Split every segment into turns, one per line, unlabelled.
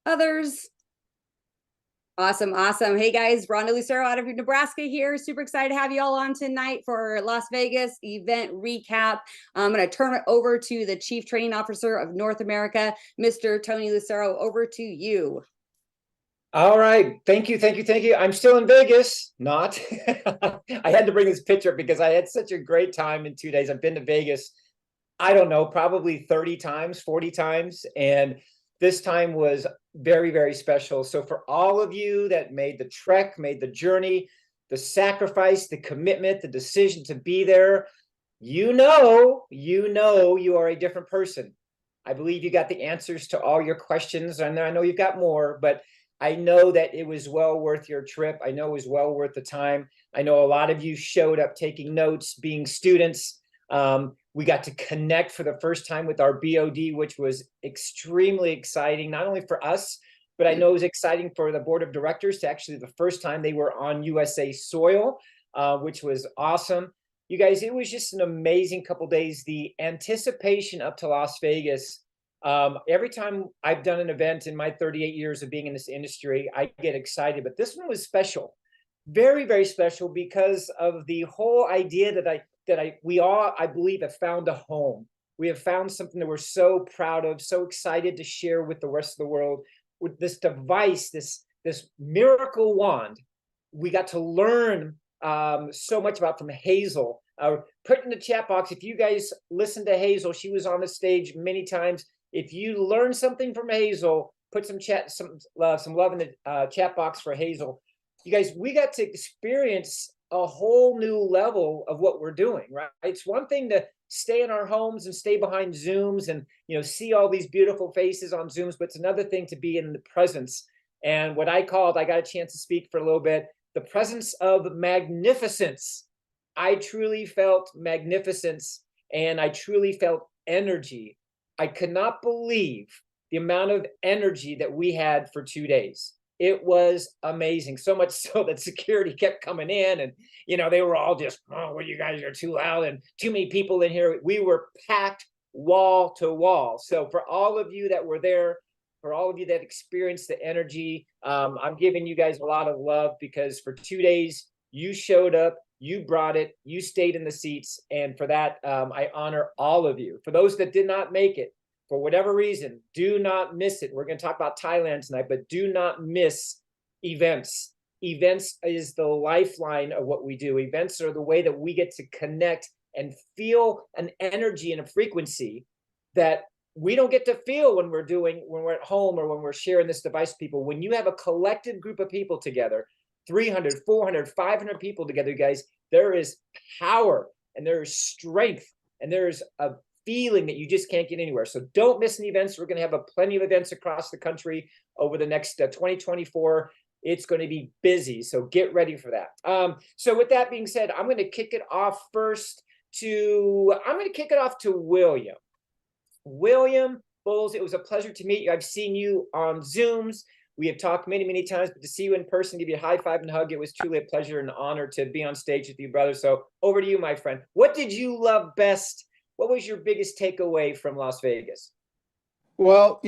Others. Awesome, awesome. Hey guys, Rhonda Lucero out of Nebraska here. Super excited to have you all on tonight for Las Vegas event recap. I'm going to turn it over to the Chief Training Officer of North America, Mr. Tony Lucero. Over to you.
All right. Thank you. Thank you. Thank you. I'm still in Vegas. Not. I had to bring this picture because I had such a great time in 2 days. I've been to Vegas, I don't know, probably 30 times, 40 times. And this time was very, very special. So for all of you that made the trek, made the journey, the sacrifice, the commitment, the decision to be there, you are a different person. I believe you got the answers to all your questions. And I know you've got more, but I know that it was well worth your trip. I know it was well worth the time. I know a lot of you showed up taking notes, being students. We got to connect for the first time with our BOD, which was extremely exciting, not only for us, but I know it was exciting for the board of directors to actually the first time they were on USA soil, which was awesome. You guys, it was just an amazing couple days. The anticipation up to Las Vegas. Every time I've done an event in my 38 years of being in this industry, I get excited, but this one was special, very, very special because of the whole idea that we all, I believe, have found a home. We have found something that we're so proud of, so excited to share with the rest of the world. With this device, this miracle wand, we got to learn so much about from Hazel. Put in the chat box if you guys listen to Hazel. She was on the stage many times. If you learn something from Hazel, put some love in the chat box for Hazel. You guys, we got to experience a whole new level of what we're doing, right? It's one thing to stay in our homes and stay behind Zooms and see all these beautiful faces on Zooms, but it's another thing to be in the presence. And what I got a chance to speak for a little bit, the presence of magnificence. I truly felt magnificence and I truly felt energy. I could not believe the amount of energy that we had for 2 days. It was amazing, so much so that security kept coming in and, they were all just, oh, well, you guys are too loud and too many people in here. We were packed wall to wall. So for all of you that were there, for all of you that experienced the energy, I'm giving you guys a lot of love because for 2 days, you showed up, you brought it, you stayed in the seats. And for that, I honor all of you. For those that did not make it, for whatever reason, do not miss it. We're going to talk about Thailand tonight, but do not miss events. Events is the lifeline of what we do. Events are the way that we get to connect and feel an energy and a frequency that we don't get to feel when we're at home or when we're sharing this device with people. When you have a collective group of people together, 300, 400, 500 people together, guys, there is power and there is strength and there is a feeling that you just can't get anywhere. So don't miss any events. We're going to have plenty of events across the country over the next 2024. It's going to be busy. So get ready for that. So with that being said, I'm going to kick it off to William. William Bowles, it was a pleasure to meet you. I've seen you on Zooms. We have talked many, many times, but to see you in person, give you a high five and hug, it was truly a pleasure and an honor to be on stage with you, brother. So over to you, my friend. What did you love best? What was your biggest takeaway from Las Vegas?
Well,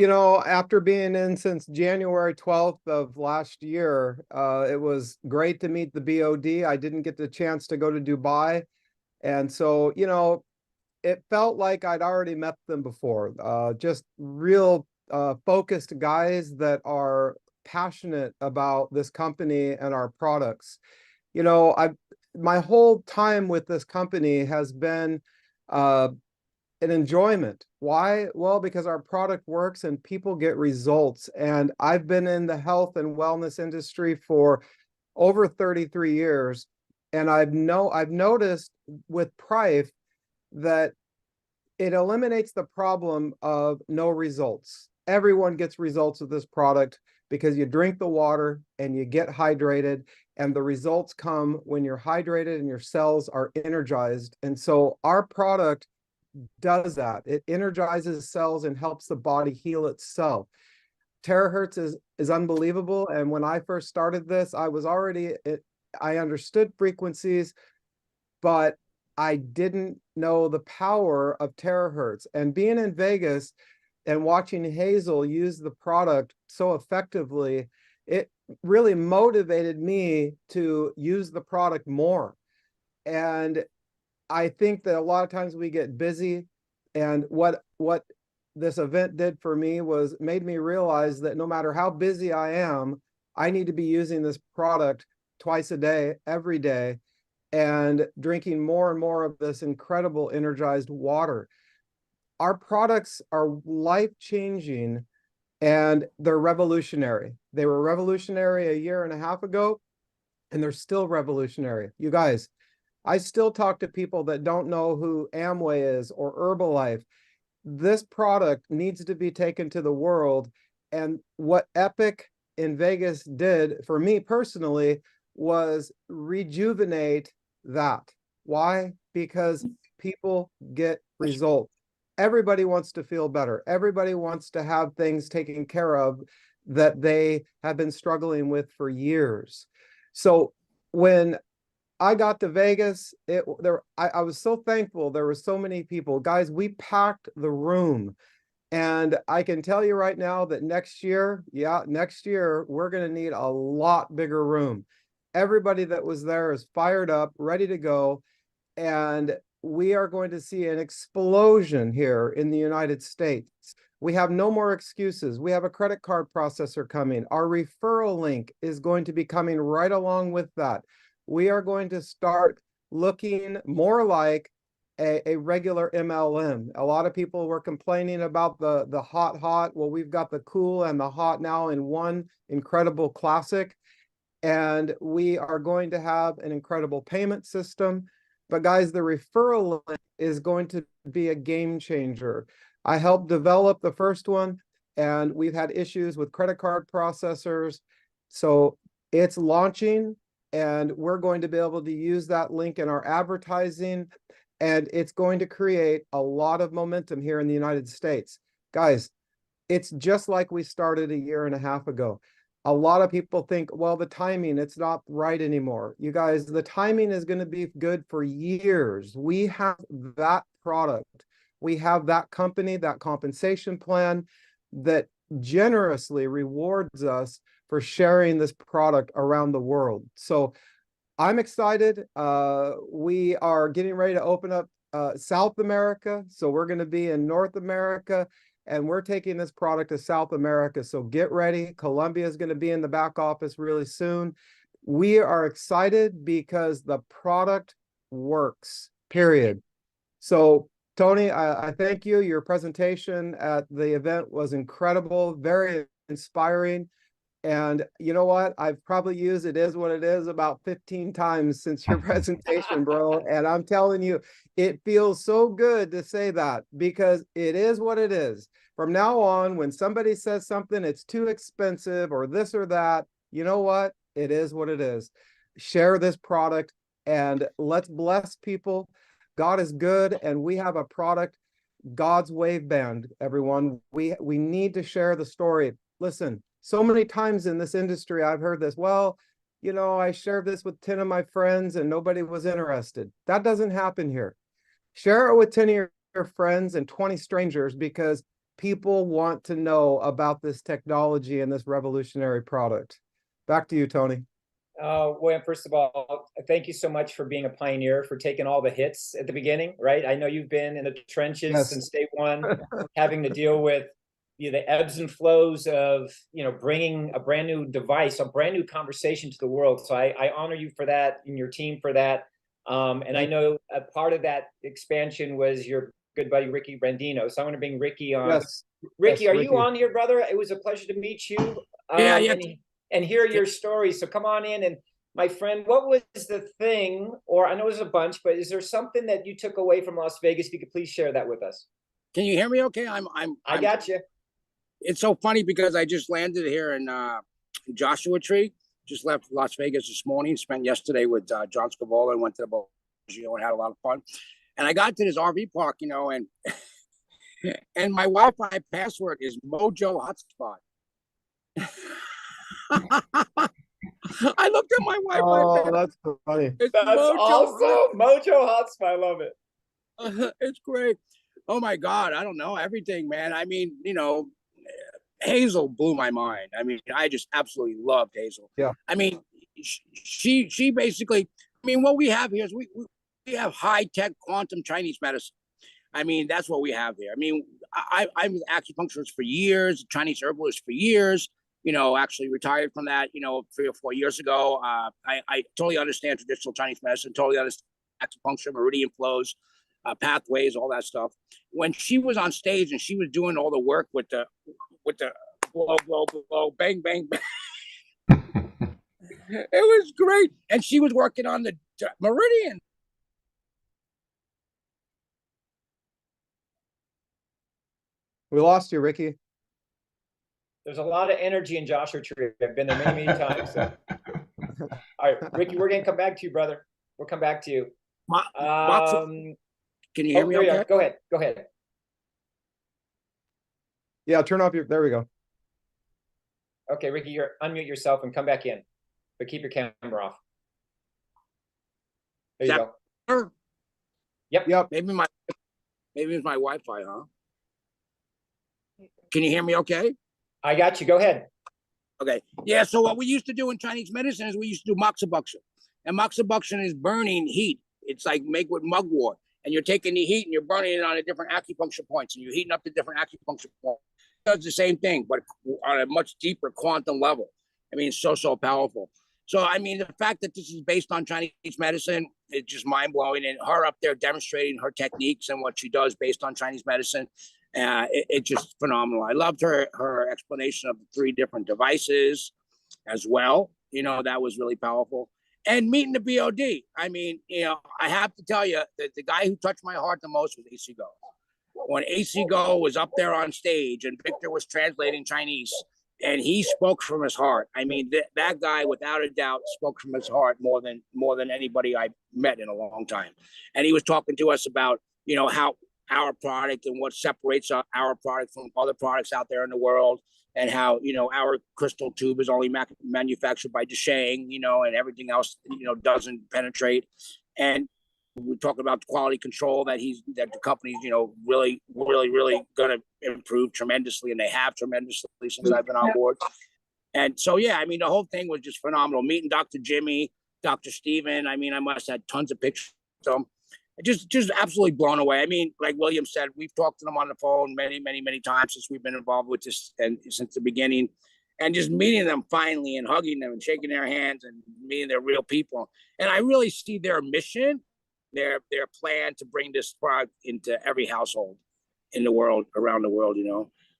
after being in since January 12th of last year, it was great to meet the BOD. I didn't get the chance to go to Dubai. And so, it felt like I'd already met them before. Just real focused guys that are passionate about this company and our products. My whole time with this company has been an enjoyment. Why? Well, because our product works and people get results. And I've been in the health and wellness industry for over 33 years. And I've noticed with Prife that it eliminates the problem of no results. Everyone gets results with this product because you drink the water and you get hydrated, and the results come when you're hydrated and your cells are energized. And so our product does that. It energizes cells and helps the body heal itself. Terahertz is unbelievable. And when I first started this, I understood frequencies, but I didn't know the power of terahertz. And being in Vegas, and watching Hazel use the product so effectively, it really motivated me to use the product more. And I think that a lot of times we get busy, and what this event did for me was made me realize that no matter how busy I am, I need to be using this product twice a day, every day, and drinking more and more of this incredible energized water. Our products are life-changing and they're revolutionary. They were revolutionary a year and a half ago, and they're still revolutionary. You guys, I still talk to people that don't know who Amway is or Herbalife. This product needs to be taken to the world. And what Epic in Vegas did for me personally was rejuvenate that. Why? Because people get results. Everybody wants to feel better. Everybody wants to have things taken care of that they have been struggling with for years. So when I got to Vegas, I was so thankful. There were so many people. Guys, we packed the room. And I can tell you right now that next year, we're going to need a lot bigger room. Everybody that was there is fired up, ready to go. And we are going to see an explosion here in the United States. We have no more excuses. We have a credit card processor coming. Our referral link is going to be coming right along with that. We are going to start looking more like a regular MLM. A lot of people were complaining about the hot. Well, we've got the cool and the hot now in one incredible classic. And we are going to have an incredible payment system. But guys, the referral link is going to be a game changer. I helped develop the first one, and we've had issues with credit card processors. So it's launching, and we're going to be able to use that link in our advertising, and it's going to create a lot of momentum here in the United States. Guys, it's just like we started a year and a half ago. A lot of people think, well, the timing, it's not right anymore. You guys, the timing is going to be good for years. We have that product. We have that company, that compensation plan that generously rewards us for sharing this product around the world. So I'm excited. We are getting ready to open up South America. So we're going to be in North America, and we're taking this product to South America. So get ready. Colombia is going to be in the back office really soon. We are excited because the product works, period. So Tony, I thank you. Your presentation at the event was incredible, very inspiring. And you know what? I've probably used "it is what it is" about 15 times since your presentation, bro. And I'm telling you, it feels so good to say that, because it is what it is. From now on, when somebody says something, it's too expensive or this or that, you know what? It is what it is. Share this product and let's bless people. God is good, and we have a product, God's Wave Band, everyone. We need to share the story. Listen, so many times in this industry, I've heard this, well, you know, I shared this with 10 of my friends and nobody was interested. That doesn't happen here. Share it with 10 of your friends and 20 strangers, because people want to know about this technology and this revolutionary product. Back to you, Tony.
Well, first of all, thank you so much for being a pioneer, for taking all the hits at the beginning, right? I know you've been in the trenches since day one, having to deal with the ebbs and flows of bringing a brand new device, a brand new conversation to the world. So I honor you for that, and your team for that. And I know a part of that expansion was your good buddy Ricky Brandino. So I'm going to bring Ricky on.
Yes.
Ricky, are you on here, brother? It was a pleasure to meet you.
Yeah.
And hear your story. So come on in. And my friend, what was the thing, or I know there's a bunch, but is there something that you took away from Las Vegas? If you could please share that with us.
Can you hear me okay?
I got you.
It's so funny because I just landed here in Joshua Tree. Just left Las Vegas this morning. Spent yesterday with John Scavola and went to the Bellagio and had a lot of fun. And I got to this RV park, and and my Wi-Fi password is Mojo Hotspot. I looked at my Wi-Fi.
Oh, that's funny.
That's awesome. Mojo Hotspot. I love it.
It's great. Oh my God, I don't know everything, man. I mean, Hazel blew my mind. I mean, I just absolutely loved Hazel.
Yeah.
I mean, she basically. I mean, what we have here is we have high tech quantum Chinese medicine. I mean, that's what we have here. I mean, I was acupuncturist for years, Chinese herbalist for years. Actually retired from that. 3 or 4 years ago. I totally understand traditional Chinese medicine. Totally understand acupuncture, meridian flows, pathways, all that stuff. When she was on stage and she was doing all the work with the blow, blow, blow, bang, bang, bang. It was great. And she was working on the meridian.
We lost you, Ricky.
There's a lot of energy in Joshua Tree. I've been there many, many times. So. All right, Ricky, we're gonna come back to you, brother. We'll come back to you.
Can you hear me? Okay.
Go ahead. Go ahead.
Yeah, turn off your. There we go.
Okay, Ricky, unmute yourself and come back in, but keep your camera off. There you go. Yep.
Maybe it's my Wi-Fi, huh? Can you hear me? Okay.
I got you. Go ahead.
Okay. Yeah. So what we used to do in Chinese medicine is we used to do moxibustion, and moxibustion is burning heat. It's like make with mugwort, and you're taking the heat and you're burning it on a different acupuncture points, and you're heating up the different acupuncture points. It does the same thing, but on a much deeper quantum level. I mean, it's so powerful. So, I mean, the fact that this is based on Chinese medicine is just mind blowing, and her up there demonstrating her techniques and what she does based on Chinese medicine. It's just phenomenal. I loved her explanation of the 3 different devices as well. That was really powerful. And meeting the BOD. I mean, I have to tell you that the guy who touched my heart the most was AC Go. When AC Go was up there on stage and Victor was translating Chinese and he spoke from his heart. I mean, that guy, without a doubt, spoke from his heart more than anybody I met in a long time. And he was talking to us about, how our product and what separates our product from other products out there in the world, and how our crystal tube is only manufactured by Deshang, and everything else doesn't penetrate. And we talk about the quality control that the company's really going to improve tremendously, and they have tremendously since I've been on board. And so yeah, I mean, the whole thing was just phenomenal. Meeting Dr. Jimmy, Dr. Steven, I mean, I must have had tons of pictures of them. Just absolutely blown away. I mean, like William said, we've talked to them on the phone many times since we've been involved with this, and since the beginning, and just meeting them finally and hugging them and shaking their hands and meeting their real people. And I really see their mission, their plan to bring this product into every household in the world, around the world,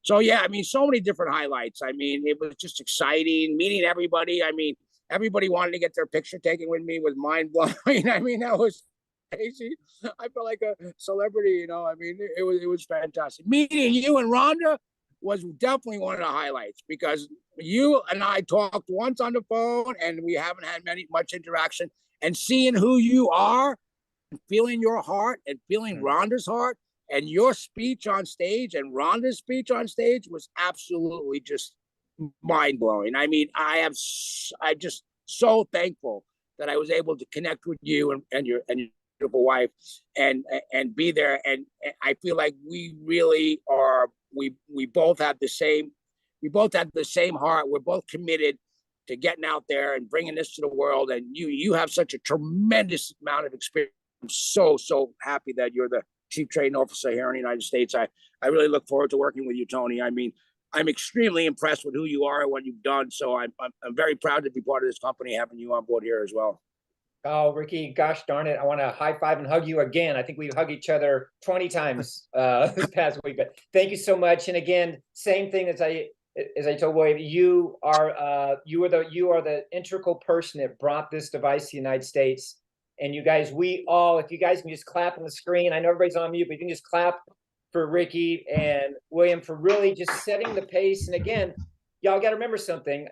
So yeah, I mean, so many different highlights. I mean, it was just exciting meeting everybody. I mean, everybody wanted to get their picture taken with me, was mind blowing. I mean, that was crazy. I felt like a celebrity, I mean, it was fantastic. Meeting you and Rhonda was definitely one of the highlights, because you and I talked once on the phone and we haven't had much interaction, and seeing who you are, feeling your heart and feeling Rhonda's heart, and your speech on stage and Rhonda's speech on stage was absolutely just mind blowing. I mean, I'm just so thankful that I was able to connect with you and your beautiful wife and be there. And I feel like we really are, we both have the same heart. We're both committed to getting out there and bringing this to the world. And you have such a tremendous amount of experience. I'm so happy that you're the chief trading officer here in the United States. I really look forward to working with you, Tony. I mean, I'm extremely impressed with who you are and what you've done. So I'm very proud to be part of this company, having you on board here as well.
Oh, Ricky, gosh darn it. I want to high five and hug you again. I think we've hugged each other 20 times this past week, but thank you so much. And again, same thing as I told William, you are the integral person that brought this device to the United States. And you guys, if you guys can just clap on the screen, I know everybody's on mute, but you can just clap for Ricky and William for really just setting the pace. And again, y'all got to remember something,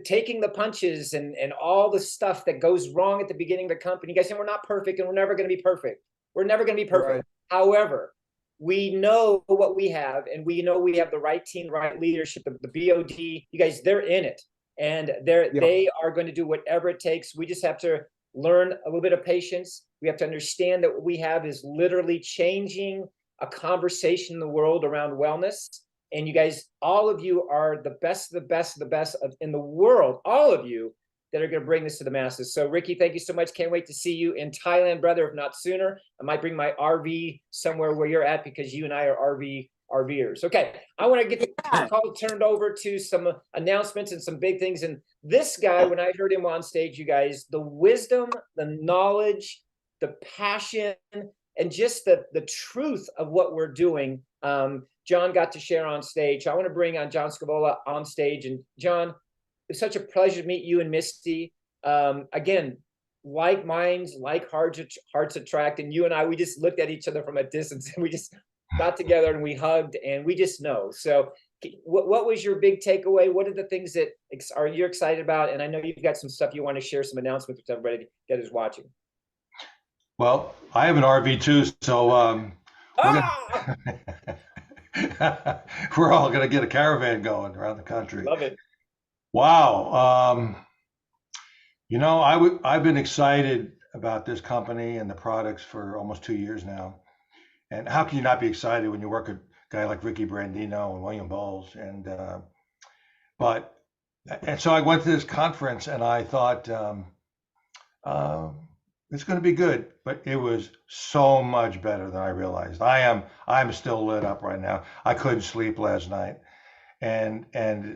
taking the punches and all the stuff that goes wrong at the beginning of the company. You guys say we're not perfect and we're never going to be perfect. We're never going to be perfect. Right. However, we know what we have, and we know we have the right team, right leadership, the BOD. You guys, they're in it, and they are going to do whatever it takes. We just have to learn a little bit of patience. We have to understand that what we have is literally changing a conversation in the world around wellness. And you guys, all of you are the best of the best of the best in the world, all of you that are going to bring this to the masses. So Ricky, thank you so much. Can't wait to see you in Thailand, brother, if not sooner. I might bring my RV somewhere where you're at, because you and I are RVers. Okay, I want to get the call turned over to some announcements and some big things. And this guy, when I heard him on stage, you guys, the wisdom, the knowledge, the passion, and just the truth of what we're doing, John got to share on stage. I want to bring on John Scovola on stage. And John, it's such a pleasure to meet you and Misty. Again, like minds, like hearts attract. And you and I, we just looked at each other from a distance, and we just got together and we hugged, and we just know. So what was your big takeaway? What are the things that are you excited about? And I know you've got some stuff you want to share, some announcements with everybody that is watching.
Well, I have an RV too, so we're all going to get a caravan going around the country.
Love it.
Wow. I've been excited about this company and the products for almost 2 years now. And how can you not be excited when you work with a guy like Ricky Brandino and William Bowles? And so I went to this conference and I thought, it's going to be good, but it was so much better than I realized. I'm still lit up right now. I couldn't sleep last night, and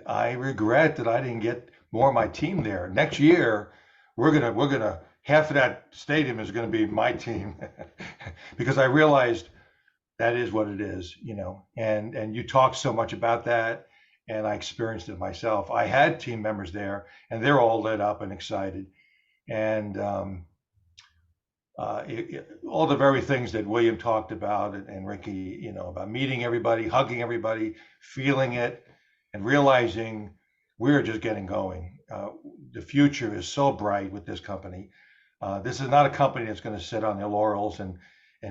I regret that I didn't get more of my team there. Next year, we're gonna half of that stadium is going to be my team, because I realized that is what it is, And you talk so much about that, and I experienced it myself. I had team members there, and they're all lit up and excited, and all the very things that William talked about, and Ricky, about meeting everybody, hugging everybody, feeling it, and realizing we're just getting going. The future is so bright with this company. This is not a company that's going to sit on their laurels and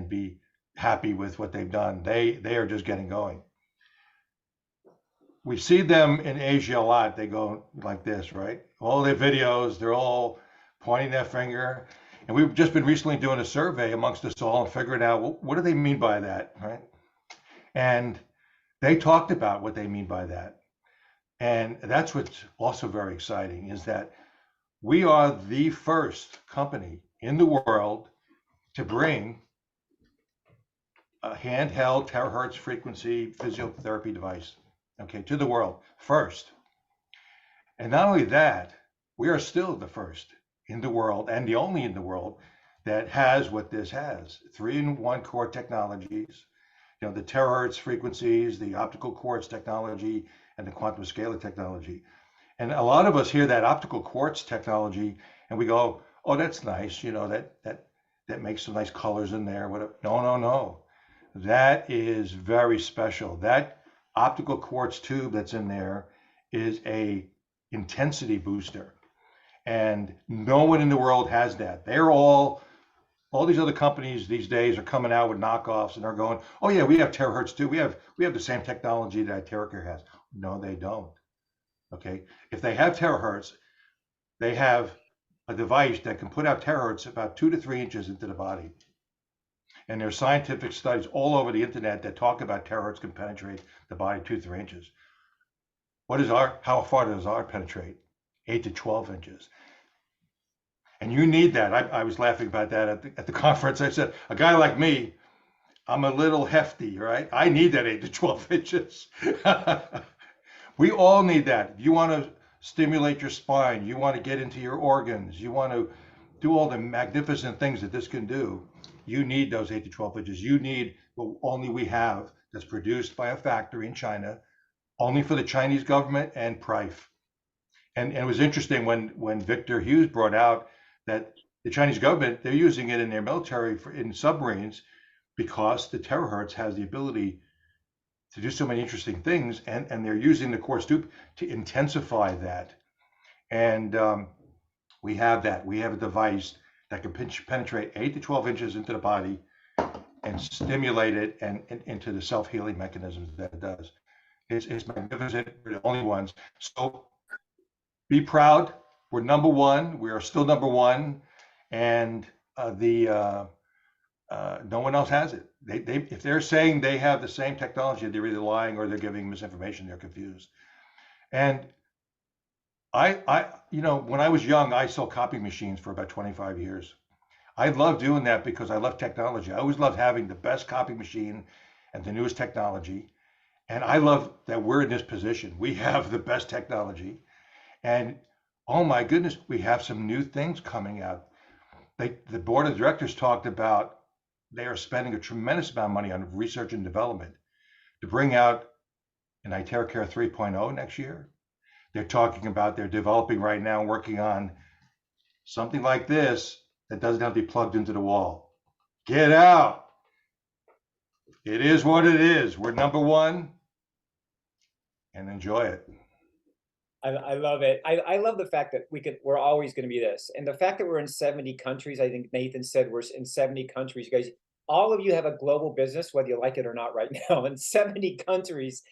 be happy with what they've done. They are just getting going. We see them in Asia a lot. They go like this, right? All their videos, they're all pointing their finger. And we've just been recently doing a survey amongst us all and figuring out, what do they mean by that, right? And they talked about what they mean by that. And that's what's also very exciting, is that we are the first company in the world to bring a handheld terahertz frequency physiotherapy device, to the world first. And not only that, we are still the first in the world, and the only in the world, that has what this has: 3-in-1 core technologies, the terahertz frequencies, the optical quartz technology, and the quantum scalar technology. And a lot of us hear that optical quartz technology and we go, oh, that's nice, that makes some nice colors in there, whatever. No. That is very special. That optical quartz tube that's in there is a intensity booster. And no one in the world has that. They're all these other companies these days are coming out with knockoffs, and they're going, oh yeah, we have terahertz too. We have the same technology that iTeraCare has. No, they don't. Okay, if they have terahertz, they have a device that can put out terahertz about 2 to 3 inches into the body. And there's scientific studies all over the internet that talk about terahertz can penetrate the body 2 to 3 inches. How far does ours penetrate? 8 to 12 inches. And you need that. I was laughing about that at the conference. I said, a guy like me, I'm a little hefty, right? I need that 8 to 12 inches. We all need that. If you want to stimulate your spine, you want to get into your organs, you want to do all the magnificent things that this can do, you need those 8 to 12 inches. You need what only we have, that's produced by a factory in China, only for the Chinese government and PRIFE. And it was interesting when Victor Hughes brought out that the Chinese government, they're using it in their military in submarines, because the terahertz has the ability to do so many interesting things, and they're using the quartz tube to intensify that. And we have that. We have a device that can penetrate 8 to 12 inches into the body and stimulate it and into the self-healing mechanisms that it does. It's magnificent. We're the only ones. So be proud. We're number one. We are still number one. And no one else has it. If they're saying they have the same technology, they're either lying or they're giving misinformation. They're confused. And when I was young, I sold copy machines for about 25 years. I love doing that because I love technology. I always loved having the best copy machine and the newest technology. And I love that we're in this position. We have the best technology. And oh my goodness, we have some new things coming out. The board of directors talked about they are spending a tremendous amount of money on research and development to bring out an iTeraCare 3.0 next year. They're talking about they're developing right now, working on something like this that doesn't have to be plugged into the wall. Get out. It is what it is. We're number one, and enjoy it.
I love it. I love the fact that we're always going to be this. And the fact that we're in 70 countries, I think Nathan said we're in 70 countries. You guys, all of you have a global business, whether you like it or not right now. And 70 countries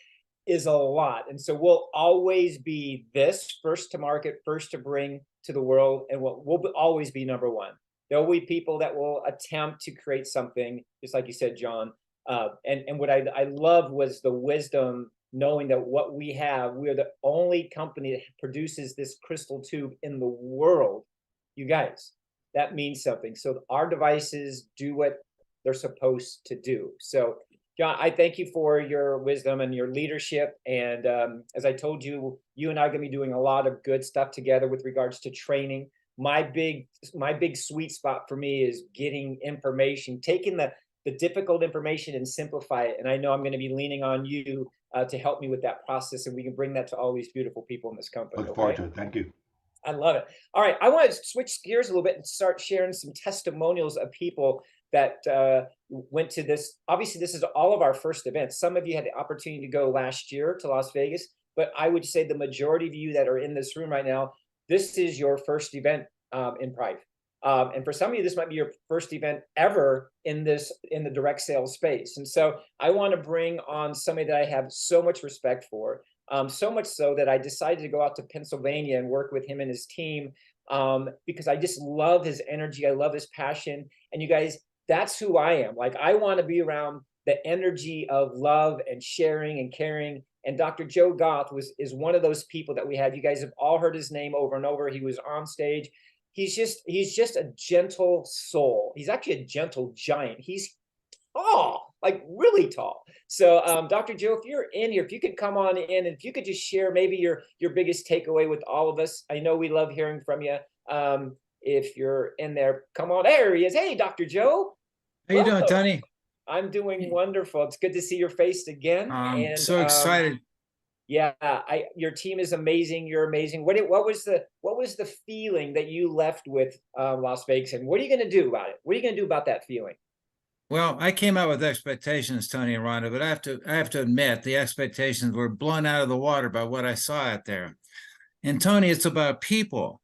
is a lot. And so we'll always be this, first to market, first to bring to the world, and we'll always be number one. There will be people that will attempt to create something, just like you said, John. And what I love was the wisdom, knowing that what we have, we're the only company that produces this crystal tube in the world. You guys, that means something. So our devices do what they're supposed to do. So John, I thank you for your wisdom and your leadership. And as I told you, you and I are going to be doing a lot of good stuff together with regards to training. My big sweet spot for me is getting information, taking the difficult information and simplify it. And I know I'm going to be leaning on you to help me with that process, and we can bring that to all these beautiful people in this company.
Look forward to it. Thank you.
I love it. All right, I want to switch gears a little bit and start sharing some testimonials of people that went to this. Obviously, this is all of our first events. Some of you had the opportunity to go last year to Las Vegas, but I would say the majority of you that are in this room right now, this is your first event in Pride. And for some of you, this might be your first event ever in the direct sales space. And so I want to bring on somebody that I have so much respect for, so much so that I decided to go out to Pennsylvania and work with him and his team because I just love his energy. I love his passion. And you guys, that's who I am. Like, I want to be around the energy of love and sharing and caring. And Dr. Joe Goth is one of those people that we had. You guys have all heard his name over and over. He was on stage. He's just a gentle soul. He's actually a gentle giant. He's tall, like really tall. So Dr. Joe, if you're in here, if you could come on in, and if you could just share maybe your biggest takeaway with all of us. I know we love hearing from you. If you're in there, come on. There he is. Hey, Dr. Joe.
How you doing, Tony?
I'm doing wonderful. It's good to see your face again.
I'm so excited.
Yeah, your team is amazing. You're amazing. What was the feeling that you left with Las Vegas, and what are you going to do about it? What are you going to do about that feeling?
Well, I came out with expectations, Tony and Rhonda, but I have to admit the expectations were blown out of the water by what I saw out there. And Tony, it's about people.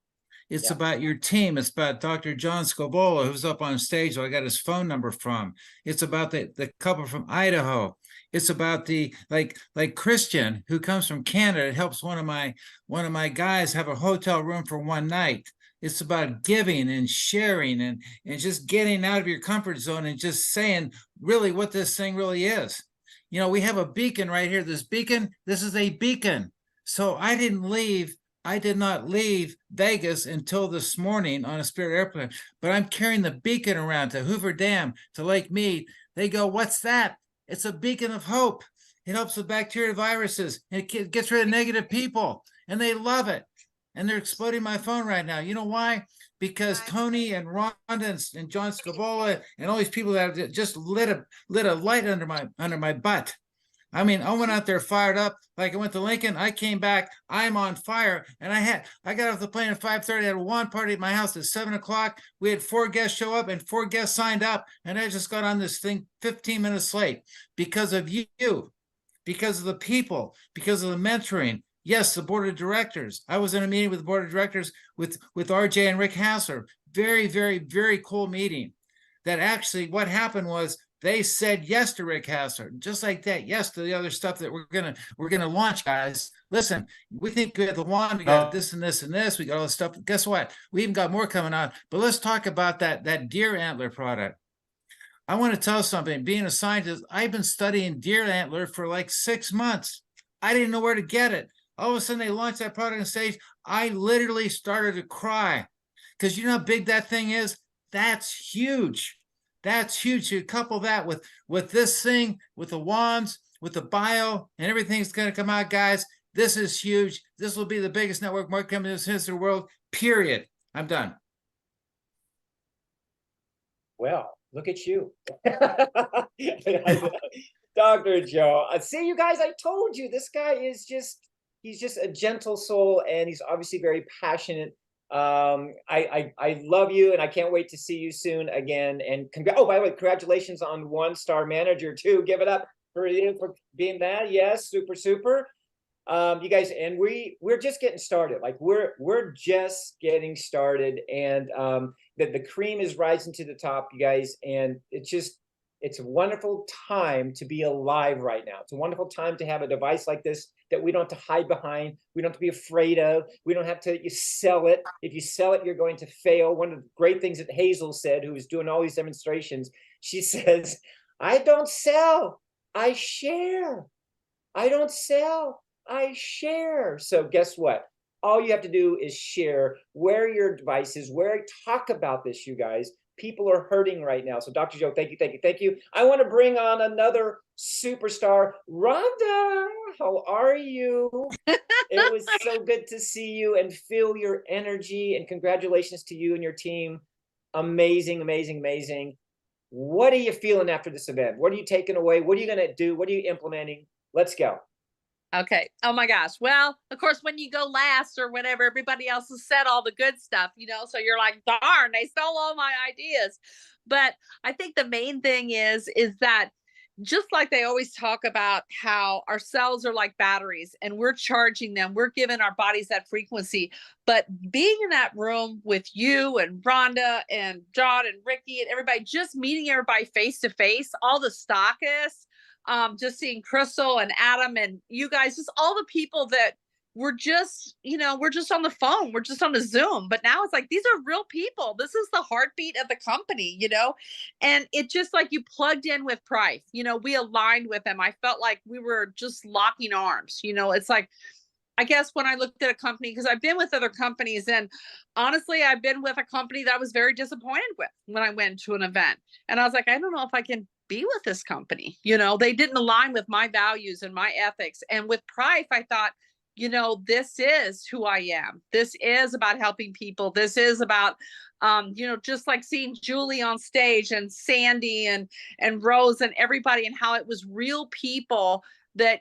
It's about your team. It's about Dr. John Scovola, who's up on stage. I got his phone number from. It's about the couple from Idaho. It's about the like Christian, who comes from Canada. It helps one of my guys have a hotel room for one night. It's about giving and sharing and just getting out of your comfort zone and just saying really what this thing really is. You know, we have a beacon right here. This is a beacon. So I did not leave Vegas until this morning on a Spirit airplane, but I'm carrying the beacon around to Hoover Dam, to Lake Mead. They go, what's that? It's a beacon of hope. It helps with bacteria, viruses, and it gets rid of negative people, and they love it. And they're exploding my phone right now. You know why? Because Tony and Rhonda and John Scovola and all these people that have just lit a light under my butt. I mean, I went out there fired up. Like I went to Lincoln, I came back, I'm on fire. And I got off the plane at 5:30. I had a lawn party at my house at 7 o'clock. We had 4 guests show up and 4 guests signed up. And I just got on this thing 15 minutes late because of you, because of the people, because of the mentoring. Yes, the board of directors. I was in a meeting with the board of directors with RJ and Rick Hassler. Very, very, very cool meeting. That actually what happened was they said yes to Rick Hassler, just like that. Yes to the other stuff that we're gonna launch, guys. Listen, we think we have the wand, we got this and this and this, we got all this stuff. Guess what? We even got more coming out. But let's talk about that deer antler product. I want to tell something. Being a scientist, I've been studying deer antler for like 6 months. I didn't know where to get it. All of a sudden, they launched that product on stage. I literally started to cry because you know how big that thing is. That's huge. That's huge. You couple that with this thing, with the wands, with the bio, and everything's going to come out, guys. This is huge. This will be the biggest network marketing company in the history of the world. Period. I'm done.
Well, look at you. Dr. Joe. See, you guys, I told you this guy is he's just a gentle soul, and he's obviously very passionate. I love you, and I can't wait to see you soon again. And oh, by the way, congratulations on 1-star manager too. Give it up for being that. Yes, super. You guys, and we're just getting started. Like we're just getting started, and the cream is rising to the top, you guys, and it's a wonderful time to be alive right now. It's a wonderful time to have a device like this that we don't have to hide behind. We don't have to be afraid of. We don't have to sell it. If you sell it, you're going to fail. One of the great things that Hazel said, who was doing all these demonstrations, she says, I don't sell, I share. I don't sell, I share. So guess what? All you have to do is share, wear your devices, talk about this, you guys. People are hurting right now. So Dr. Joe, thank you. I want to bring on another superstar. Rhonda, how are you? It was so good to see you and feel your energy, and congratulations to you and your team. Amazing. What are you feeling after this event? What are you taking away? What are you going to do? What are you implementing? Let's go.
Okay. Oh my gosh. Well, of course, when you go last or whenever everybody else has said all the good stuff, so you're like, darn, they stole all my ideas. But I think the main thing is that just like they always talk about how our cells are like batteries and we're charging them, we're giving our bodies that frequency. But being in that room with you and Rhonda and John and Ricky and everybody, just meeting everybody face to face, all the stockists, just seeing Crystal and Adam and you guys, just all the people that we're just on the phone, we're just on a Zoom, but now it's like, these are real people. This is the heartbeat of the company, and it just like you plugged in with Price, we aligned with them. I felt like we were just locking arms, it's like, I guess when I looked at a company, because I've been with other companies, and honestly, I've been with a company that I was very disappointed with when I went to an event. And I was like, I don't know if I can be with this company. They didn't align with my values and my ethics. And with Price, I thought, this is who I am. This is about helping people. This is about, just like seeing Julie on stage and Sandy and Rose and everybody, and how it was real people that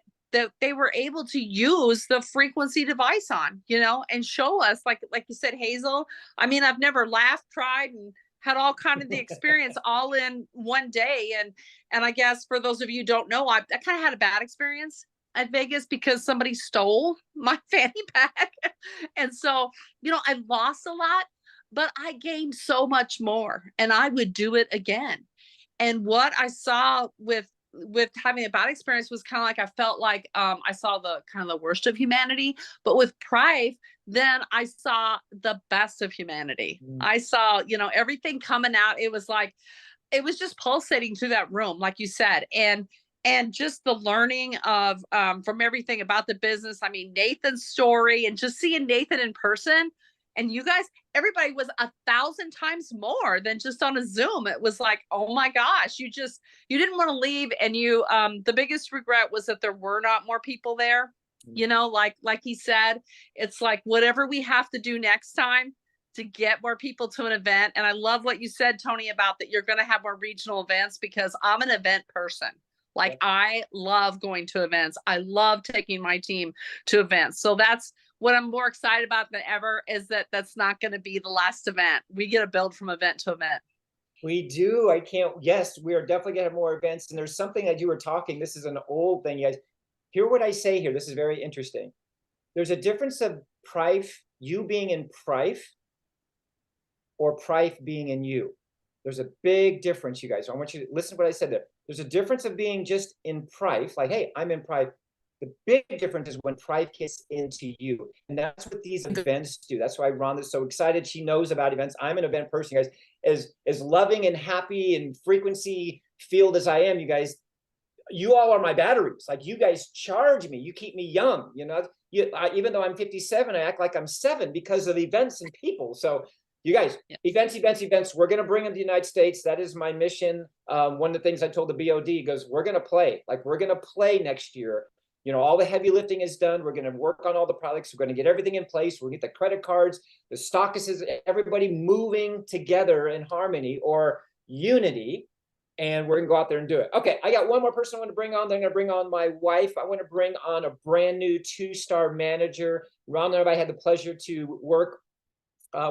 they were able to use the frequency device on, and show us, like you said, Hazel. I mean, I've never laughed, cried, and had all kind of the experience all in one day. And I guess for those of you who don't know, I kind of had a bad experience at Vegas because somebody stole my fanny pack. And so, I lost a lot, but I gained so much more, and I would do it again. And what I saw with having a bad experience was kind of like, I felt like I saw the kind of the worst of humanity, but with Price, then I saw the best of humanity. I saw, everything coming out. It was like, it was just pulsating through that room, like you said. And just the learning of from everything about the business. I mean, Nathan's story, and just seeing Nathan in person, and you guys, everybody was 1,000 times more than just on a Zoom. It was like, oh my gosh, you didn't want to leave. And the biggest regret was that there were not more people there. Like he said, it's like, whatever we have to do next time to get more people to an event. And I love what you said, Tony, about that you're going to have more regional events, because I'm an event person. Like, I love going to events. I love taking my team to events. So that's what I'm more excited about than ever, is that that's not going to be the last event. We get to build from event to event.
We do. Yes, we are definitely going to have more events. And there's something that you were talking, this is an old thing, you guys. Hear what I say here. This is very interesting. There's a difference of Price, you being in Price, or Price being in you. There's a big difference, you guys. I want you to listen to what I said there. There's a difference of being just in Price, like, hey, I'm in Price. The big difference is when pride gets into you. And that's what these events do. That's why Rhonda's so excited. She knows about events. I'm an event person, guys. As loving and happy and frequency filled as I am, you guys, you all are my batteries. Like, you guys charge me. You keep me young. You know, even though I'm 57, I act like I'm 7 because of events and people. So you guys, events. We're going to bring them to the United States. That is my mission. One of the things I told the BOD goes, we're going to play. Like, we're going to play next year. You know, all the heavy lifting is done. We're going to work on all the products. We're going to get everything in place. We'll get the credit cards, the stockists, everybody moving together in harmony or unity. And we're going to go out there and do it. Okay, I got one more person I want to bring on. Then I'm going to bring on my wife. I want to bring on a brand new 2-star manager. Rhonda and I had the pleasure to work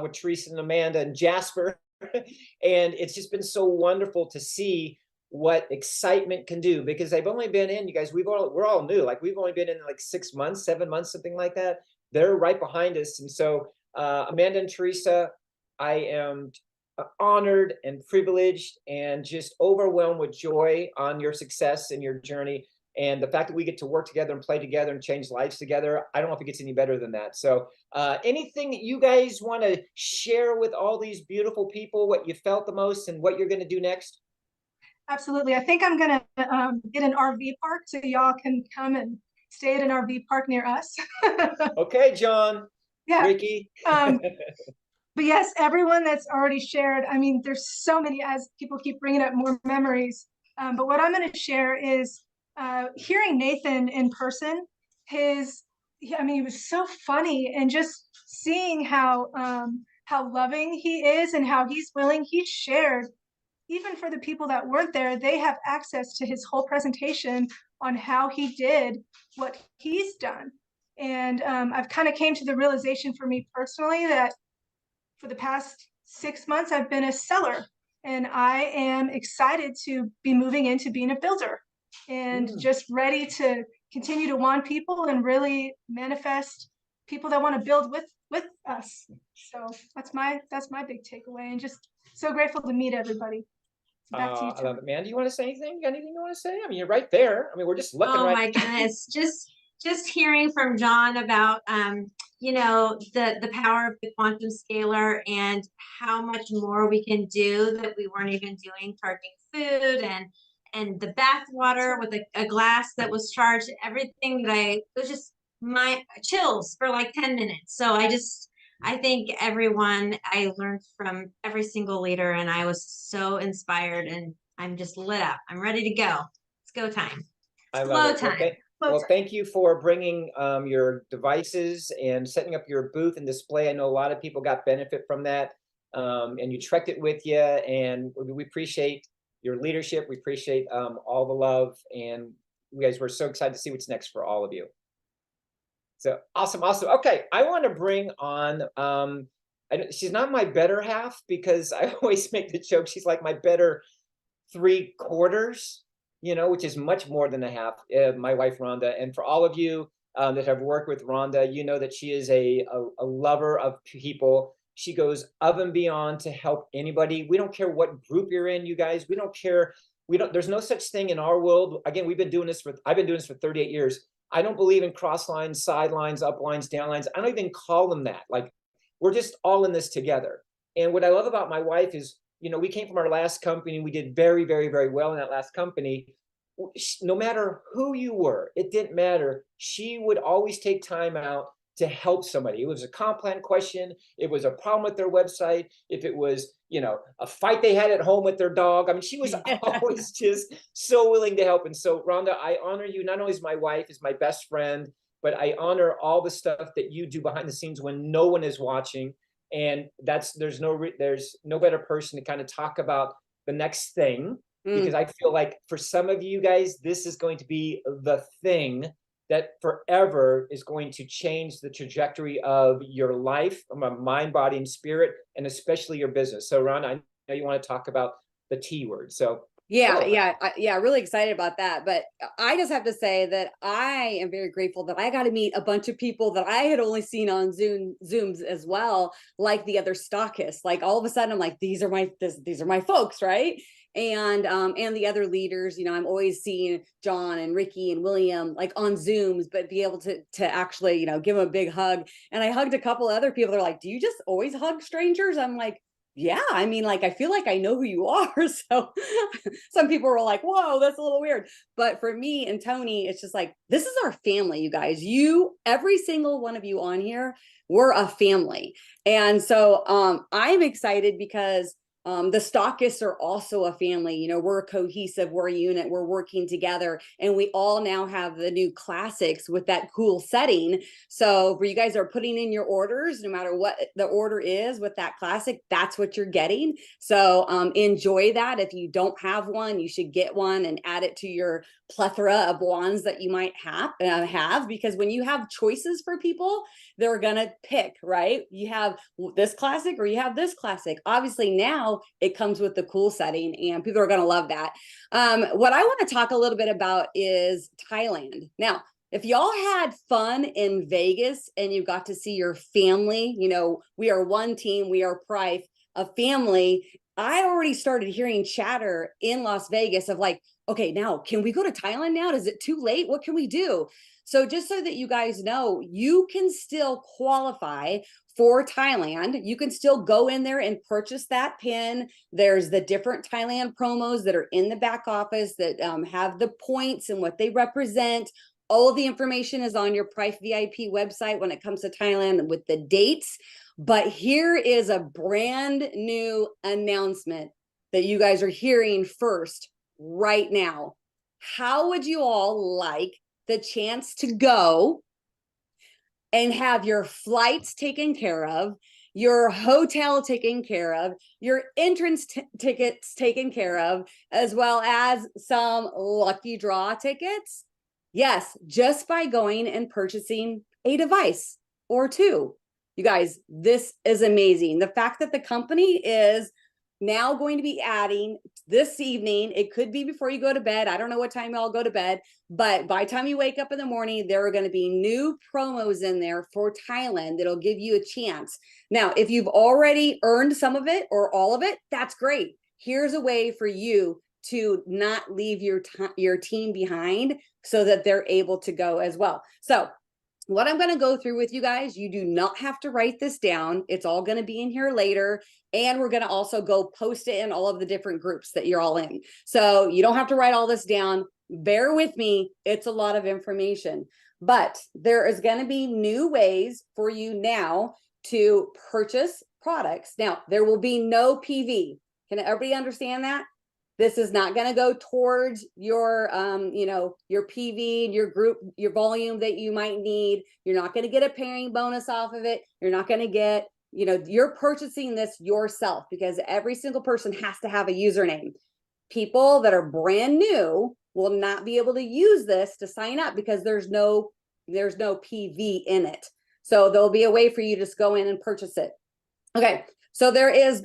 with Teresa and Amanda and Jasper. And it's just been so wonderful to see what excitement can do, because they've only been in, you guys, we're all new. Like, we've only been in like 6 months, 7 months, something like that. They're right behind us. And so Amanda and Teresa, I am honored and privileged and just overwhelmed with joy on your success and your journey. And the fact that we get to work together and play together and change lives together, I don't know if it gets any better than that. So anything that you guys want to share with all these beautiful people, what you felt the most and what you're going to do next?
Absolutely. I think I'm going to get an RV park so y'all can come and stay at an RV park near us.
Okay, John.
Yeah.
Ricky.
But yes, everyone that's already shared, I mean, there's so many, as people keep bringing up more memories. But what I'm going to share is hearing Nathan in person. I mean, he was so funny, and just seeing how loving he is and how he's willing. He shared, even for the people that weren't there, they have access to his whole presentation on how he did what he's done. And I've kind of came to the realization for me personally that for the past 6 months, I've been a seller, and I am excited to be moving into being a builder and just ready to continue to want people and really manifest people that want to build with us. So that's my big takeaway, and just so grateful to meet everybody. Back to you,
I love it, man. Do you want to say anything? You got anything you want to say? I mean, you're right there. I mean, we're just looking.
Oh
right.
my goodness. Just hearing from John about you know, the power of the quantum scalar and how much more we can do that we weren't even doing, charging food and the bath water with a glass that was charged, everything that it was just my chills for like 10 minutes. So I think everyone, I learned from every single leader, and I was so inspired, and I'm just lit up. I'm ready to go. It's go time.
I love it. Well,
time.
thank you for bringing your devices and setting up your booth and display. I know a lot of people got benefit from that, and you trekked it with you. And we appreciate your leadership. We appreciate all the love. And you guys, we're so excited to see what's next for all of you. So awesome. Okay, I want to bring on, she's not my better half, because I always make the joke, she's like my better 3/4, you know, which is much more than a half, my wife, Rhonda. And for all of you that have worked with Rhonda, you know that she is a lover of people. She goes above and beyond to help anybody. We don't care what group you're in, you guys. We don't care. There's no such thing in our world. Again, I've been doing this for 38 years. I don't believe in cross lines, sidelines, up lines, down lines. I don't even call them that. Like, we're just all in this together. And what I love about my wife is, you know, we came from our last company. We did very, very, very well in that last company. No matter who you were, it didn't matter. She would always take time out to help somebody. It was a comp plan question. It was a problem with their website. If it was, you know, a fight they had at home with their dog. I mean, she was always just so willing to help. And so, Rhonda, I honor you not only as my wife, as my best friend, but I honor all the stuff that you do behind the scenes when no one is watching. And there's no better person to kind of talk about the next thing, because I feel like for some of you guys, this is going to be the thing that forever is going to change the trajectory of your life, from a mind, body, and spirit, and especially your business. So, Ron, I know you want to talk about the T word. So
yeah, really excited about that. But I just have to say that I am very grateful that I got to meet a bunch of people that I had only seen on Zooms as well, like the other stockists. Like, all of a sudden, I'm like, these are my folks, right? and the other leaders. You know, I'm always seeing John and Ricky and William like on Zooms, but be able to actually, you know, give them a big hug. And I hugged a couple other people. They're like, "Do you just always hug strangers?" I'm like, yeah, I mean, like, I feel like I know who you are. So some people were like, whoa, that's a little weird. But for me and Tony, it's just like, this is our family, you guys. You, every single one of you on here, we're a family. And so I'm excited because the stockists are also a family. You know, we're cohesive, we're a unit, we're working together, and we all now have the new classics with that cool setting. So for you guys are putting in your orders, no matter what the order is with that classic, that's what you're getting. So enjoy that. If you don't have one, you should get one and add it to your plethora of wands that you might have, because when you have choices for people, they're gonna pick, right? You have this classic or you have this classic. Obviously now it comes with the cool setting, and people are gonna love that. What I want to talk a little bit about is Thailand. Now, if y'all had fun in Vegas and you got to see your family, you know, we are one team, we are Price, a family. I already started hearing chatter in Las Vegas of like, okay, now can we go to Thailand now? Is it too late? What can we do? So just so that you guys know, you can still qualify for Thailand. You can still go in there and purchase that pin. There's the different Thailand promos that are in the back office that have the points and what they represent. All of the information is on your Price VIP website when it comes to Thailand with the dates. But here is a brand new announcement that you guys are hearing first right now. How would you all like the chance to go and have your flights taken care of, your hotel taken care of, your entrance tickets taken care of, as well as some lucky draw tickets? Yes, just by going and purchasing a device or two. You guys, this is amazing. The fact that the company is now going to be adding this evening, it could be before you go to bed. I don't know what time y'all go to bed, but by the time you wake up in the morning, there are going to be new promos in there for Thailand that'll give you a chance. Now, if you've already earned some of it or all of it, that's great. Here's a way for you to not leave your team behind so that they're able to go as well. So what I'm going to go through with you guys, you do not have to write this down. It's all going to be in here later. And we're going to also go post it in all of the different groups that you're all in. So you don't have to write all this down. Bear with me. It's a lot of information. But there is going to be new ways for you now to purchase products. Now, there will be no PV. Can everybody understand that? This is not going to go towards your, your PV, your group, your volume that you might need. You're not going to get a pairing bonus off of it. You're not going to get, you're purchasing this yourself, because every single person has to have a username. People that are brand new will not be able to use this to sign up because there's no PV in it. So there'll be a way for you to just go in and purchase it. Okay, so there is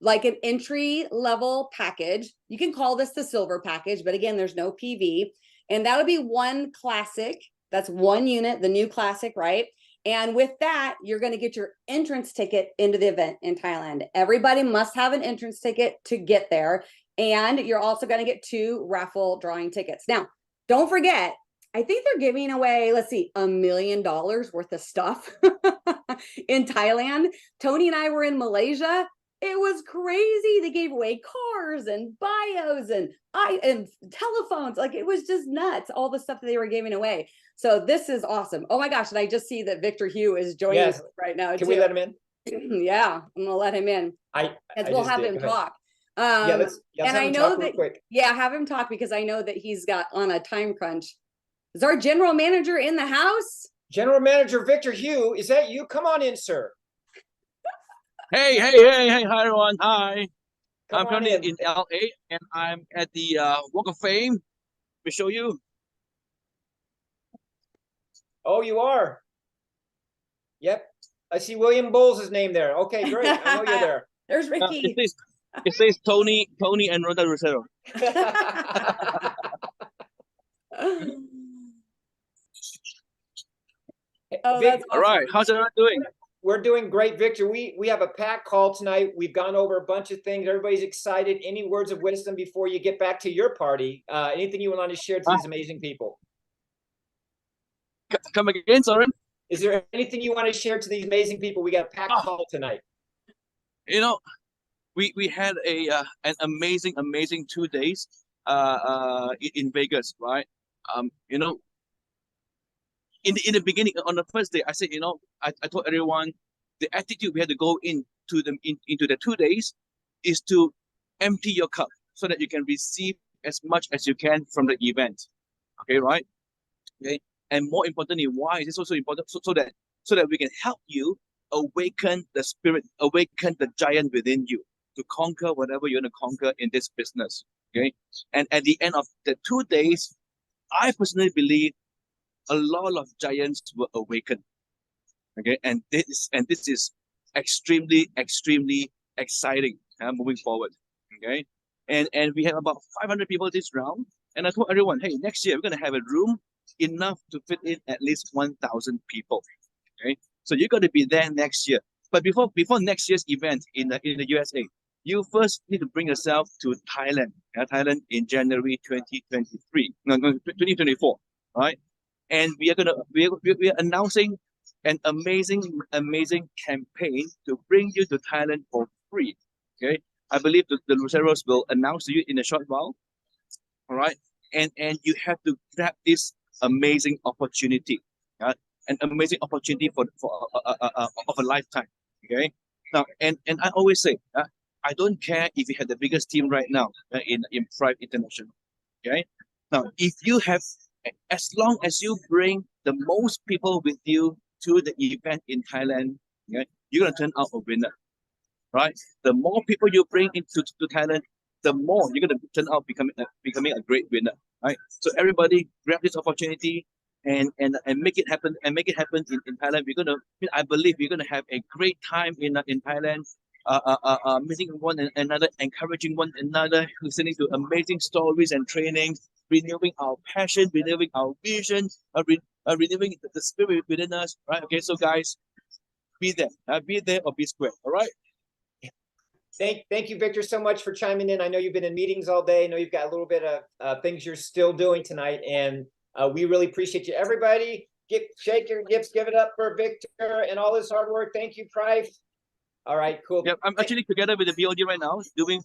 like an entry level package. You can call this the silver package, but again, there's no PV. And that'll be one classic. That's one unit, the new classic, right? And with that, you're going to get your entrance ticket into the event in Thailand. Everybody must have an entrance ticket to get there. And you're also going to get 2 raffle drawing tickets. Now, don't forget, I think they're giving away, let's see, $1 million worth of stuff in Thailand. Tony and I were in Malaysia. It was crazy. They gave away cars and bios and telephones. Like, it was just nuts, all the stuff that they were giving away. So this is awesome. Oh my gosh. And I just see that Victor Hugh is joining us right now.
Can we let him in?
Yeah, I'm gonna let him in. We'll have him talk.
Let's
and I know that, have him talk, because I know that he's got on a time crunch. Is our general manager in the house?
General Manager Victor Hugh, is that you? Come on in, sir.
Hey, hi everyone. Hi. I'm currently in LA and I'm at the Walk of Fame. Let me show you.
Oh, you are? Yep. I see William Bowles' name there. Okay, great. I know you're there.
There's Ricky.
It says Tony and Ronda Rosero.
Oh, that's awesome.
All right. How's everyone doing?
we're doing great, Victor. We have a packed call tonight. We've gone over a bunch of things. Everybody's excited. Any words of wisdom before you get back to your party? Anything you want to share to these amazing people?
Come again, sorry.
Is there anything you want to share to these amazing people? We got a packed call tonight.
You know, we had an amazing 2 days in Vegas, right? You know, in the beginning, on the first day, I said, you know, I told everyone the attitude we had to go into the 2 days is to empty your cup so that you can receive as much as you can from the event. Okay, right? Okay. And more importantly, why is this also important? So that we can help you awaken the spirit, awaken the giant within you to conquer whatever you want to conquer in this business. Okay. And at the end of the 2 days, I personally believe a lot of giants were awakened. Okay. And this is extremely exciting moving forward. Okay. And we have about 500 people this round. And I told everyone, hey, next year we're gonna have a room enough to fit in at least 1,000 people. Okay, so you're going to be there next year. But before next year's event in the USA, you first need to bring yourself to Thailand. Thailand in January 2023, no 2024, right? And we are announcing an amazing campaign to bring you to Thailand for free. Okay, I believe the Luceros will announce to you in a short while. All right, and you have to grab this amazing opportunity, an amazing opportunity for of a lifetime. Okay, now and I always say, I don't care if you have the biggest team right now in Thrive International. Okay, now if you have, as long as you bring the most people with you to the event in Thailand, okay, you're gonna turn out a winner, right? The more people you bring into Thailand, the more you're gonna turn out becoming a great winner. Right, so everybody grab this opportunity and make it happen in Thailand. I believe we're gonna have a great time in Thailand, meeting one another, encouraging one another, listening to amazing stories and trainings, renewing our passion, renewing our vision, renewing the spirit within us. Right, okay, so guys, be there or be square. All right.
Thank you, Victor, so much for chiming in. I know you've been in meetings all day. I know you've got a little bit of things you're still doing tonight, and we really appreciate you. Everybody, shake your gifts, give it up for Victor and all his hard work. Thank you, Price. All right, cool.
Yeah, I'm actually together with the BOD right now, doing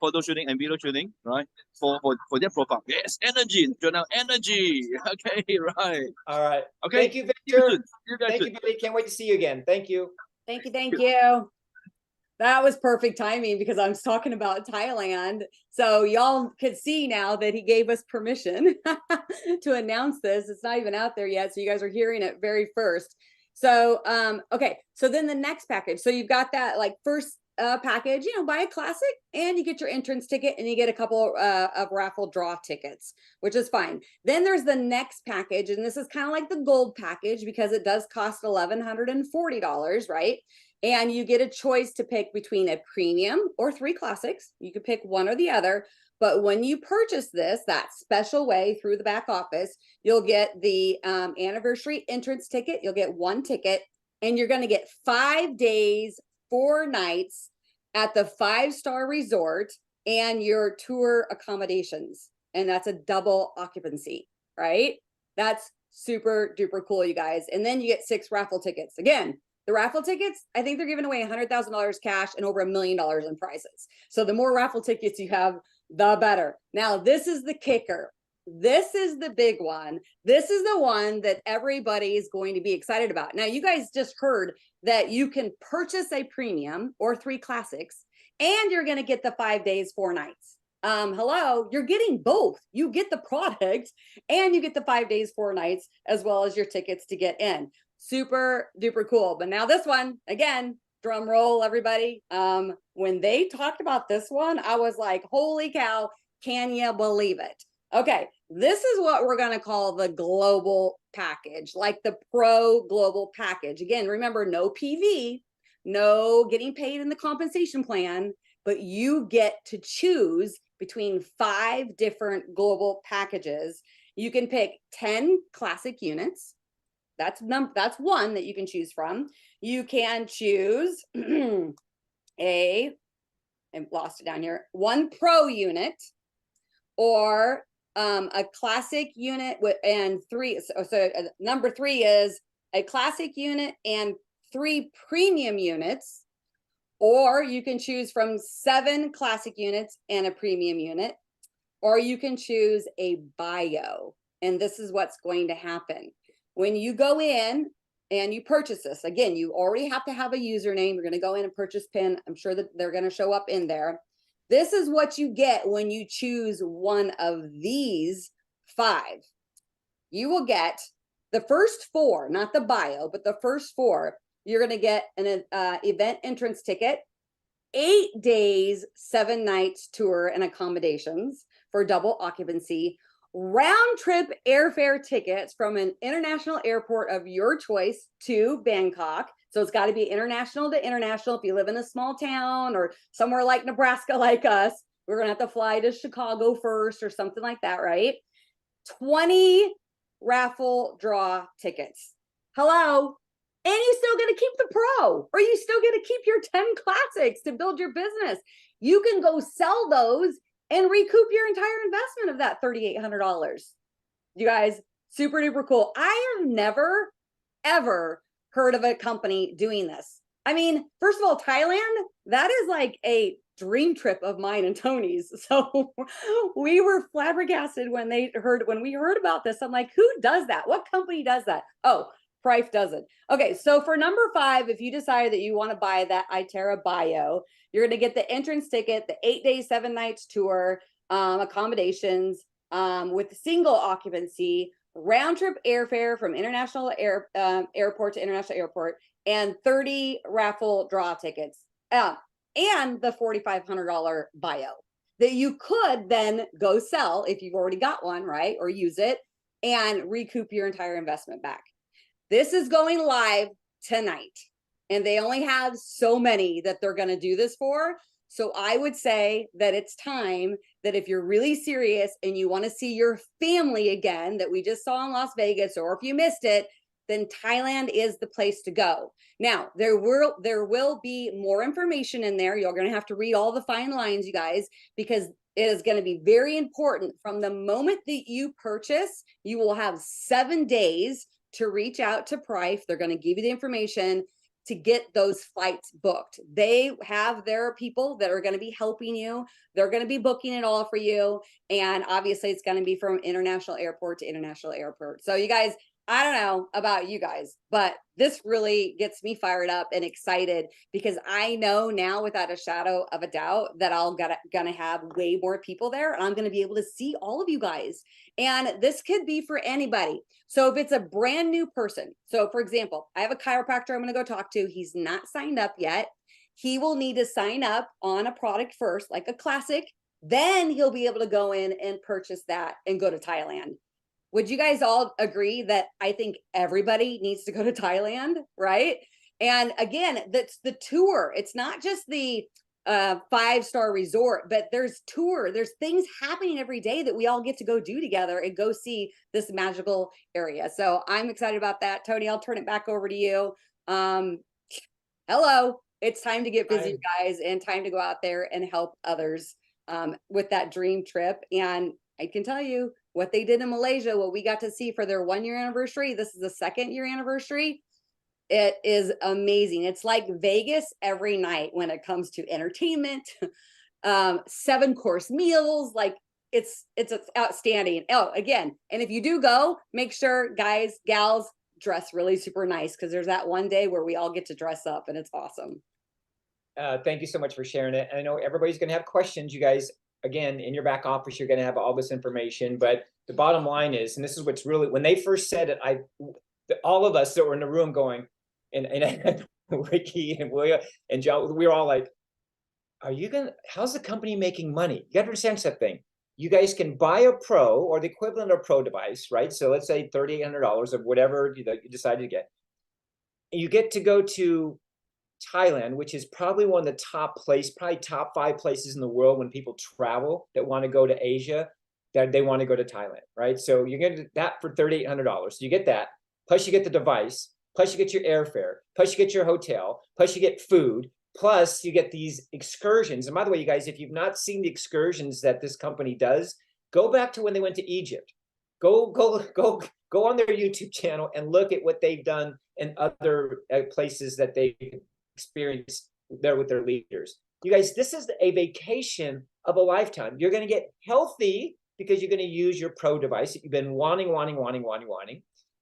photo shooting and video shooting, right? For their profile. Yes, energy, Jonah, energy. Okay, right.
All right.
Okay.
Thank you, Victor.
Thank
you, buddy. Can't wait to see you again. Thank you.
Thank you. That was perfect timing because I was talking about Thailand. So y'all could see now that he gave us permission to announce this. It's not even out there yet. So you guys are hearing it very first. So, okay. So then the next package. So you've got that like first package, buy a classic and you get your entrance ticket and you get a couple of raffle draw tickets, which is fine. Then there's the next package. And this is kind of like the gold package because it does cost $1,140, right? And you get a choice to pick between a premium or 3 classics. You could pick one or the other. But when you purchase this, that special way through the back office, you'll get the anniversary entrance ticket. You'll get 1 ticket and you're going to get 5 days, 4 nights at the 5-star resort and your tour accommodations. And that's a double occupancy, right? That's super duper cool, you guys. And then you get 6 raffle tickets. Again, the raffle tickets, I think they're giving away $100,000 cash and over $1 million in prizes. So the more raffle tickets you have, the better. Now, this is the kicker. This is the big one. This is the one that everybody is going to be excited about. Now, you guys just heard that you can purchase a premium or 3 classics, and you're going to get the 5 days, 4 nights. Hello, you're getting both. You get the product and you get the 5 days, 4 nights, as well as your tickets to get in. Super duper cool. But now this one, again, drum roll, everybody. When they talked about this one, I was like, holy cow, can you believe it? Okay, this is what we're going to call the global package, like the pro global package. Again, remember, no PV, no getting paid in the compensation plan, but you get to choose between 5 different global packages. You can pick 10 classic units, that's one that you can choose from. You can choose I lost it down here, 1 Pro unit, or a classic unit with, and 3. So number 3 is a classic unit and 3 premium units, or you can choose from 7 classic units and a premium unit, or you can choose a bio. And this is what's going to happen when you go in and you purchase this. Again, you already have to have a username. You're going to go in and purchase PIN. I'm sure that they're going to show up in there. This is what you get when you choose one of these 5. You will get the first 4, not the bio, but the first 4. You're going to get an event entrance ticket, 8 days, 7 nights tour and accommodations for double occupancy, round trip airfare tickets from an international airport of your choice to Bangkok. So it's got to be international to international. If you live in a small town or somewhere like Nebraska, like us, we're going to have to fly to Chicago first or something like that, right? 20 raffle draw tickets. Hello. And you still get to keep the Pro, or you still get to keep your 10 classics to build your business. You can go sell those and recoup your entire investment of that $3,800. You guys, super duper cool. I have never, ever heard of a company doing this. I mean, first of all, Thailand, that is like a dream trip of mine and Tony's. So we were flabbergasted when we heard about this. I'm like, who does that? What company does that? Oh, Price doesn't. Okay, so for number 5, if you decide that you want to buy that iTera bio, you're going to get the entrance ticket, the 8 days, 7 nights tour, accommodations with single occupancy, round trip airfare from international airport to international airport, and 30 raffle draw tickets, and the $4,500 bio that you could then go sell if you've already got one, right? Or use it and recoup your entire investment back. This is going live tonight, and they only have so many that they're going to do this for. So I would say that it's time that if you're really serious and you want to see your family again that we just saw in Las Vegas, or if you missed it, then Thailand is the place to go. Now, there will be more information in there. You're going to have to read all the fine lines, you guys, because it is going to be very important. From the moment that you purchase, you will have 7 days to reach out to Price. They're going to give you the information to get those flights booked. They have their people that are going to be helping you. They're going to be booking it all for you. And obviously it's going to be from international airport to international airport. So you guys, I don't know about you guys, but this really gets me fired up and excited, because I know now without a shadow of a doubt that I'm gonna have way more people there, and I'm gonna be able to see all of you guys. And this could be for anybody. So if it's a brand new person, so for example, I have a chiropractor I'm gonna go talk to. He's not signed up yet. He will need to sign up on a product first, like a classic. Then he'll be able to go in and purchase that and go to Thailand. Would you guys all agree that I think everybody needs to go to Thailand, right? And again, that's the tour. It's not just the 5-star resort, but there's things happening every day that we all get to go do together and go see this magical area. So I'm excited about that. Tony, I'll turn it back over to you. Hello, it's time to get busy, guys, and time to go out there and help others with that dream trip. And I can tell you, what they did in Malaysia, what we got to see for their 1-year anniversary, this is the 2nd-year anniversary. It is amazing. It's like Vegas every night when it comes to entertainment, 7-course meals. Like it's outstanding. Oh, again, and if you do go, make sure guys, gals, dress really super nice, because there's that one day where we all get to dress up and it's awesome.
Thank you so much for sharing it. And I know everybody's going to have questions. You guys, again, in your back office, you're going to have all this information. But the bottom line is, and this is what's really, when they first said it, all of us that were in the room going, and Ricky and William and John, we were all like, how's the company making money? You got to understand something. You guys can buy a Pro or the equivalent of Pro device, right? So let's say $3,800 of whatever you decided to get. And you get to go to Thailand, which is probably one of the probably top 5 places in the world when people travel that want to go to Asia, that they want to go to Thailand, right? So you get that for $3,800. So you get that. plus you get the device, plus you get your airfare, plus you get your hotel, plus you get food, plus you get these excursions. And by the way, you guys, if you've not seen the excursions that this company does, go back to when they went to Egypt. Go on their YouTube channel and look at what they've done in other places that they've experienced there with their leaders. You guys, this is a vacation of a lifetime. You're going to get healthy because you're going to use your Pro device that you've been wanting.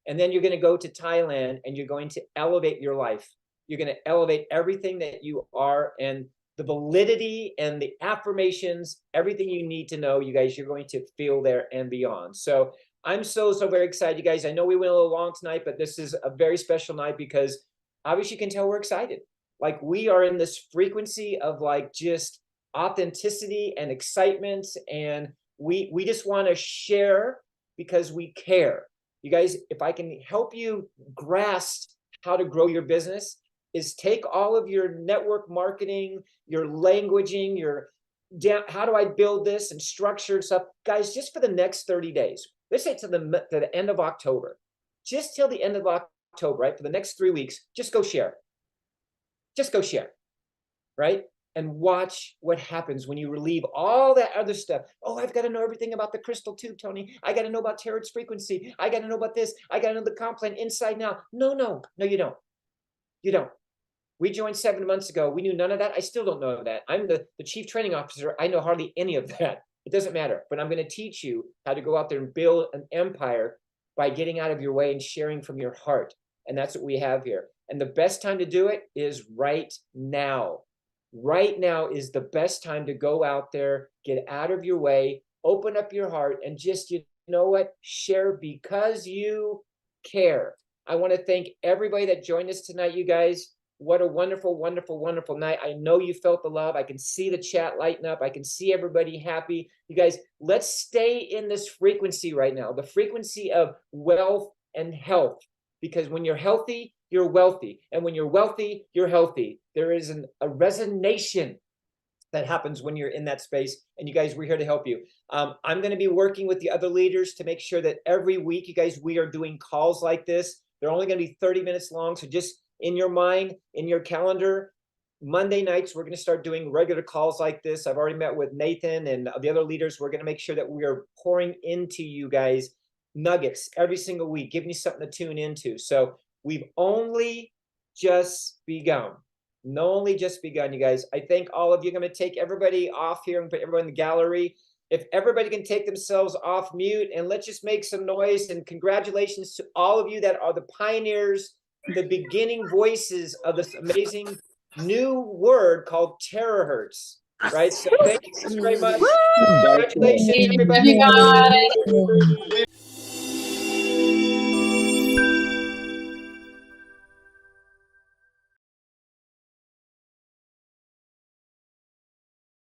And then you're going to go to Thailand and you're going to elevate your life. You're going to elevate everything that you are, and the validity and the affirmations, everything you need to know, you guys, you're going to feel there and beyond. So I'm so very excited, you guys. I know we went a little long tonight, but this is a very special night because obviously you can tell we're excited. Like, we are in this frequency of like just authenticity and excitement, and we just want to share because we care. You guys, if I can help you grasp how to grow your business, is take all of your network marketing, your languaging, your how do I build this and structure and stuff, guys, just for the next 30 days. Let's say to the end of October, just till the end of October, right? For the next 3 weeks, just go share. Just go share, right? And watch what happens when you relieve all that other stuff. Oh, I've got to know everything about the crystal tube, Tony. I got to know about Tarot's frequency. I got to know about this. I got to know the comp plan inside now. No, you don't. You don't. We joined 7 months ago. We knew none of that. I still don't know that. I'm the chief training officer. I know hardly any of that. It doesn't matter. But I'm going to teach you how to go out there and build an empire by getting out of your way and sharing from your heart. And that's what we have here. And the best time to do it is right now. Right now is the best time to go out there, get out of your way, open up your heart, and just, you know what, share because you care. I want to thank everybody that joined us tonight, you guys. What a wonderful, wonderful, wonderful night. I know you felt the love. I can see the chat lighten up. I can see everybody happy. You guys, let's stay in this frequency right now, the frequency of wealth and health. Because when you're healthy, you're wealthy. And when you're wealthy, you're healthy. There is a resonation that happens when you're in that space. And you guys, we're here to help you. I'm going to be working with the other leaders to make sure that every week, you guys, we are doing calls like this. They're only going to be 30 minutes long. So just in your mind, in your calendar, Monday nights, we're going to start doing regular calls like this. I've already met with Nathan and the other leaders. We're going to make sure that we are pouring into you guys nuggets every single week, giving you something to tune into. So we've only just begun. Only just begun, you guys. I thank all of you. I'm going to take everybody off here and put everyone in the gallery. If everybody can take themselves off mute, and let's just make some noise. And congratulations to all of you that are the pioneers, the beginning voices of this amazing new word called terahertz, right? So thank you very much. Congratulations, everybody.
Thank you, guys.